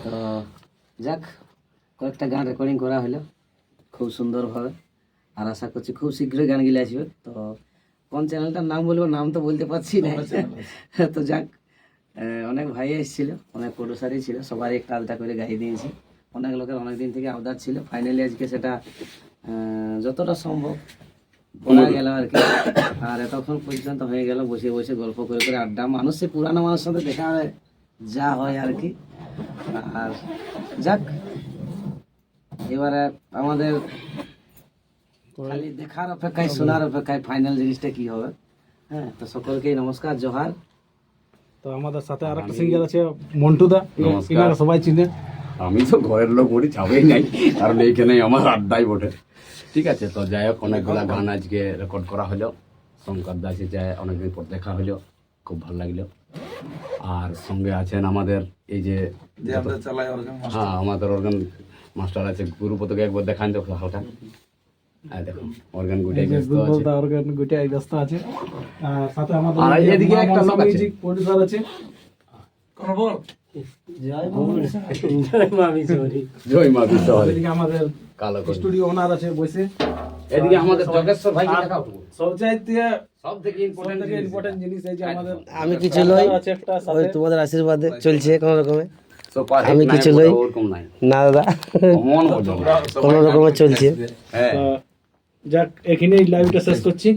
তো যাক, কয়েকটা গান রেকর্ডিং করা হলো খুব সুন্দরভাবে, আর আশা করছি খুব শীঘ্রই গানগুলি আসবে। তো কোন চ্যানেলটার নাম বলবো, নাম তো বলতে পারছি না। তো যাক, অনেক ভাই এসেছিল, অনেক প্রডিউসারই ছিল, সবারই একটা আলাদা করে গাইয়ে দিয়েছি। অনেক লোকের অনেক দিন থেকে আবদার ছিল, ফাইনালি আজকে সেটা যতটা সম্ভব বলা গেল আর কি। আর এতক্ষণ পর্যন্ত হয়ে গেল বসে বসে গল্প করে করে আড্ডা, মানুষে পুরানো মানুষের সাথে দেখা হয় যা হয় আর কি। আর যাক, এবারে আমাদের খালি দেখার অপেক্ষায়, শোনার অপেক্ষায় ফাইনাল জিনিসটা কি হবে। হ্যাঁ, তো সকলকেই নমস্কার, জোহার। তো আমাদের সাথে আর একটা সিঙ্গার আছে মন্টুদা, ইনারা সবাই চিনে। আমি তো ঘরের লোক বলি যাবেই নাই, কারণ এইখানে আমার আড্ডাই বটে। ঠিক আছে, তো যাই হোক, অনেকগুলা গান আজকে রেকর্ড করা হলো। শঙ্কর দাসে যায় অনেকদিন পর দেখা হলো, খুব ভালো লাগলো। আর সঙ্গে আছেন আমাদের এই যে হ্যাঁ আমাদের অর্গান মাস্টার আছে গুরুপতকে, একবার দেখান তো হালকা। হ্যাঁ দেখো, অর্গান গুটাই ব্যস্ত আছে, গুরুপদ অর্গান গুটাই ব্যস্ত আছে। আর সাথে আমাদের আর এদিকে একটা লোক আছে, মিউজিক প্রোডিউসার আছে। জয় মা বিশ্বহরি। এদিকে আমাদের কালো স্টুডিও ওনার আছে বসে। এদিকে আমাদের যোগেশ্বর ভাইকে আর দেখাও। সবচাইতে সব থেকে ইম্পর্টেন্ট জিনিস এই যে আমাদের আমি কিছু লই, আছে একটা ওই সাথে। তোমাদের আশীর্বাদে চলছে কোনো রকমে। আমি আমি কিছু লই ওরকম নাই, না দাদা, মন পর্যন্ত কোনো রকমে চলছে। হ্যাঁ। তো যাক, এখানেই লাইভটা শেষ করছি।